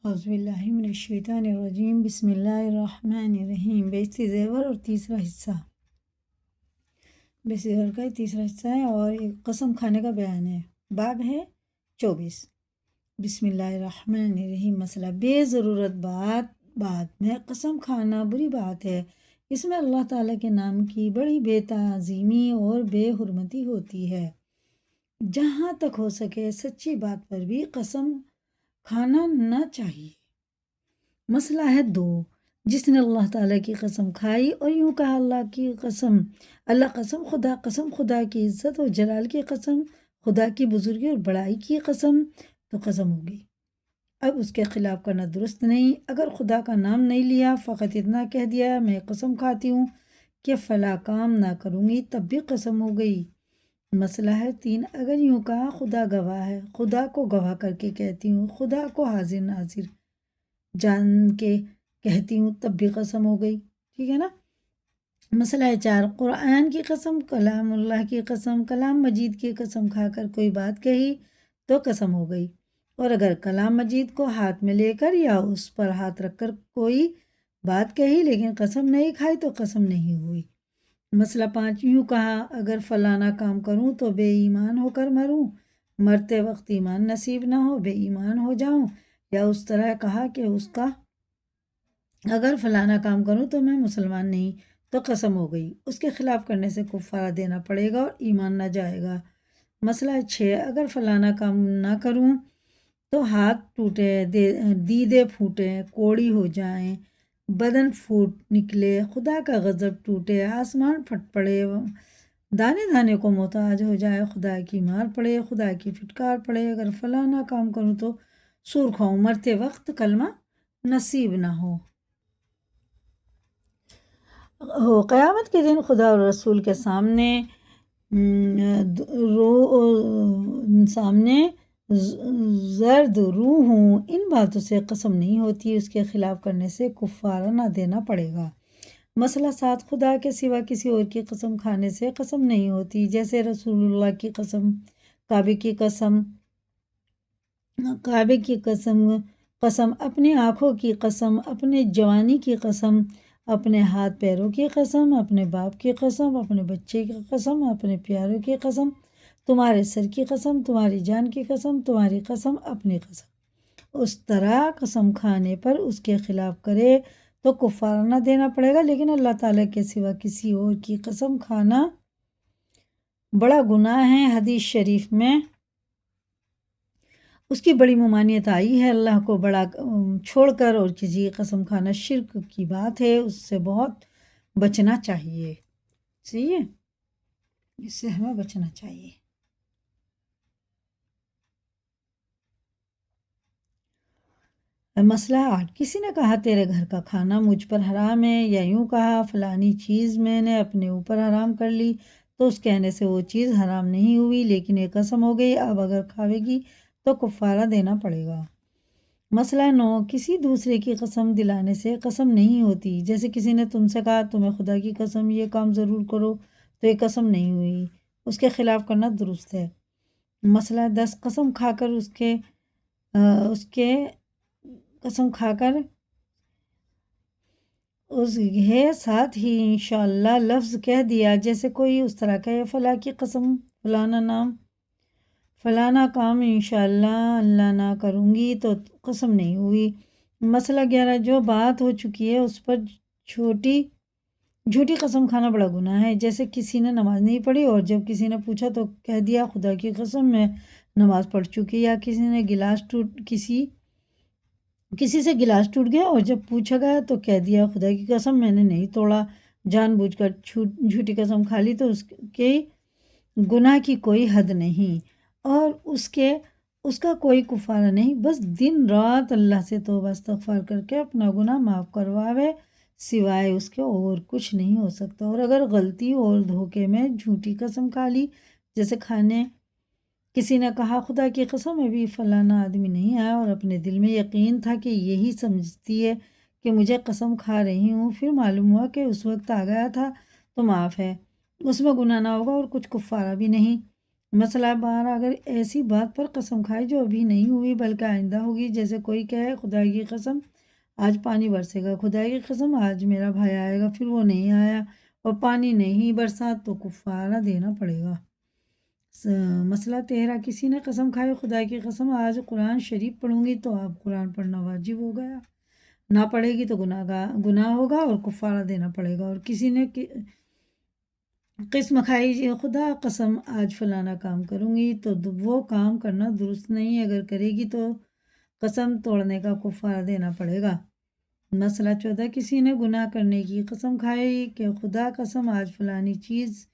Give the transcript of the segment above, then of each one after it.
اعوذ باللہ من الشیطان الرجیم، بسم اللہ الرحمن الرحیم۔ بیشتی زیور اور تیسرا حصہ، بیشتی زیور کا تیسرا حصہ ہے اور ایک قسم کھانے کا بیان ہے۔ باب ہے 24۔ بسم اللہ الرحمن الرحیم۔ مسئلہ بے ضرورت بات میں قسم کھانا بری بات ہے۔ اس میں اللہ تعالیٰ کے نام کی بڑی بے تعظیمی اور بے حرمتی ہوتی ہے۔ جہاں تک ہو سکے سچی بات پر بھی قسم کھانا نہ چاہیے۔ مسئلہ ہے 2۔ جس نے اللہ تعالیٰ کی قسم کھائی اور یوں کہا اللہ قسم خدا کی عزت اور جلال کی قسم، خدا کی بزرگی اور بڑائی کی قسم، تو قسم ہوگی۔ اب اس کے خلاف کرنا درست نہیں۔ اگر خدا کا نام نہیں لیا، فقط اتنا کہہ دیا میں قسم کھاتی ہوں کہ فلاں کام نہ کروں گی، تب بھی قسم ہو گئی۔ مسئلہ ہے 3۔ اگر یوں کہا خدا گواہ ہے، خدا کو گواہ کر کے کہتی ہوں، خدا کو حاضر ناظر جان کے کہتی ہوں، تب بھی قسم ہو گئی۔ ٹھیک ہے نا۔ مسئلہ ہے 4۔ قرآن کی قسم، کلام اللہ کی قسم، کلام مجید کی قسم کھا کر کوئی بات کہی تو قسم ہو گئی، اور اگر کلام مجید کو ہاتھ میں لے کر یا اس پر ہاتھ رکھ کر کوئی بات کہی لیکن قسم نہیں کھائی تو قسم نہیں ہوئی۔ مسئلہ 5۔ یوں کہا اگر فلانا کام کروں تو بے ایمان ہو کر مروں، مرتے وقت ایمان نصیب نہ ہو، بے ایمان ہو جاؤں، یا اس طرح کہا کہ اگر فلانا کام کروں تو میں مسلمان نہیں، تو قسم ہو گئی۔ اس کے خلاف کرنے سے کفارہ دینا پڑے گا اور ایمان نہ جائے گا۔ مسئلہ 6۔ اگر فلانا کام نہ کروں تو ہاتھ ٹوٹے، دیدے پھوٹے، کوڑی ہو جائیں، بدن پھوٹ نکلے، خدا کا غضب ٹوٹے، آسمان پھٹ پڑے، دانے دانے کو محتاج ہو جائے، خدا کی مار پڑے، خدا کی پھٹکار پڑے، اگر فلانا کام کروں تو سور کھاؤں، مرتے وقت کلمہ نصیب نہ ہو۔ قیامت کے دن خدا اور رسول کے سامنے زرد روح ہوں، ان باتوں سے قسم نہیں ہوتی، اس کے خلاف کرنے سے کفارہ نہ دینا پڑے گا۔ مسئلہ 7۔ خدا کے سوا کسی اور کی قسم کھانے سے قسم نہیں ہوتی، جیسے رسول اللہ کی قسم، کعبے کی قسم، اپنی آنکھوں کی قسم، اپنے جوانی کی قسم، اپنے ہاتھ پیروں کی قسم، اپنے باپ کی قسم، اپنے بچے کی قسم، اپنے پیاروں کی قسم، تمہارے سر کی قسم، تمہاری جان کی قسم، تمہاری قسم، اپنی قسم۔ اس طرح قسم کھانے پر اس کے خلاف کرے تو کفارہ نہ دینا پڑے گا، لیکن اللہ تعالیٰ کے سوا کسی اور کی قسم کھانا بڑا گناہ ہے۔ حدیث شریف میں اس کی بڑی ممانعت آئی ہے۔ اللہ کو بڑا چھوڑ کر اور کسی کی قسم کھانا شرک کی بات ہے، اس سے بہت بچنا چاہیے۔ صحیح ہے، اس سے ہمیں بچنا چاہیے۔ مسئلہ 8۔ کسی نے کہا تیرے گھر کا کھانا مجھ پر حرام ہے، یا یوں کہا فلانی چیز میں نے اپنے اوپر حرام کر لی، تو اس کہنے سے وہ چیز حرام نہیں ہوئی لیکن ایک قسم ہو گئی، اب اگر کھاوے گی تو کفارہ دینا پڑے گا۔ مسئلہ 9۔ کسی دوسرے کی قسم دلانے سے قسم نہیں ہوتی، جیسے کسی نے تم سے کہا تمہیں خدا کی قسم یہ کام ضرور کرو، تو یہ قسم نہیں ہوئی، اس کے خلاف کرنا درست ہے۔ مسئلہ 10۔ قسم کھا کر اس کے ساتھ ہی انشاءاللہ لفظ کہہ دیا، جیسے کوئی اس طرح کہے فلاں کی قسم، فلانا کام انشاءاللہ اللہ نہ کروں گی، تو قسم نہیں ہوئی۔ مسئلہ 11۔ جو بات ہو چکی ہے اس پر جھوٹی قسم کھانا بڑا گناہ ہے، جیسے کسی نے نماز نہیں پڑھی اور جب کسی نے پوچھا تو کہہ دیا خدا کی قسم میں نماز پڑھ چکی، یا کسی سے گلاس ٹوٹ گیا اور جب پوچھا گیا تو کہہ دیا خدا کی قسم میں نے نہیں توڑا، جان بوجھ کر جھوٹی قسم کھا لی، تو اس کے گناہ کی کوئی حد نہیں اور اس کا کوئی کفارہ نہیں، بس دن رات اللہ سے توبہ استغفار کر کے اپنا گناہ معاف کرواوے، سوائے اس کے اور کچھ نہیں ہو سکتا۔ اور اگر غلطی اور دھوکے میں جھوٹی قسم کھا لی، جیسے کسی نے کہا خدا کی قسم ابھی فلانا آدمی نہیں آیا، اور اپنے دل میں یقین تھا کہ یہی سمجھتی ہے کہ مجھے قسم کھا رہی ہوں، پھر معلوم ہوا کہ اس وقت آ گیا تھا، تو معاف ہے، اس میں گناہ نہ ہوگا اور کچھ کفارہ بھی نہیں۔ مسئلہ بار اگر ایسی بات پر قسم کھائے جو ابھی نہیں ہوئی بلکہ آئندہ ہوگی، جیسے کوئی کہے خدا کی قسم آج پانی برسے گا، خدا کی قسم آج میرا بھائی آئے گا، پھر وہ نہیں آیا اور پانی نہیں برسا تو کفارہ دینا پڑے گا۔ مسئلہ 13، کسی نے قسم کھائی خدا کی قسم آج قرآن شریف پڑھوں گی تو اب قرآن پڑھنا واجب ہو گیا، نہ پڑھے گی تو گناہ ہوگا اور کفارہ دینا پڑے گا۔ اور کسی نے قسم کھائی خدا قسم آج فلانا کام کروں گی تو وہ کام کرنا درست نہیں، اگر کرے گی تو قسم توڑنے کا کفارہ دینا پڑے گا۔ مسئلہ 14، کسی نے گناہ کرنے کی قسم کھائی کہ خدا قسم آج فلانی چیز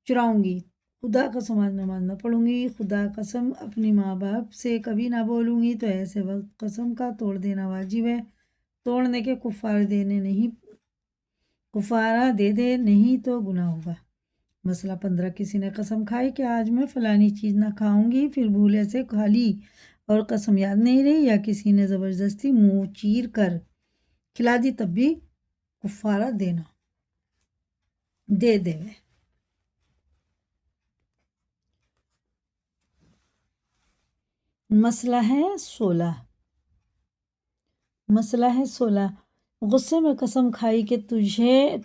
چراؤں گی، خدا قسم آج نماز نہ پڑھوں گی، خدا قسم اپنی ماں باپ سے کبھی نہ بولوں گی، تو ایسے وقت قسم کا توڑ دینا واجب ہے، توڑنے کے کفارہ دے دے نہیں تو گناہ ہوگا۔ مسئلہ 15، کسی نے قسم کھائی کہ آج میں فلانی چیز نہ کھاؤں گی، پھر بھولے سے کھا لی اور قسم یاد نہیں رہی، یا کسی نے زبردستی منہ چیر کر کھلا دی تب بھی کفارہ دینا دے دے۔ مسئلہ ہے 16، غصے میں قسم کھائی کہ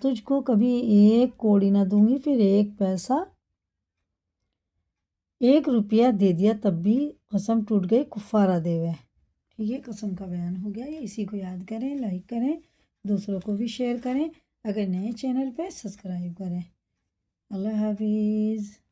تجھ کو کبھی ایک کوڑی نہ دوں گی، پھر 1 روپیہ دے دیا تب بھی قسم ٹوٹ گئی، کفارہ دے ہوئے۔ ٹھیک ہے، قسم کا بیان ہو گیا، اسی کو یاد کریں، لائک کریں، دوسروں کو بھی شیئر کریں، اگر نئے چینل پہ سبسکرائب کریں۔ اللہ حافظ۔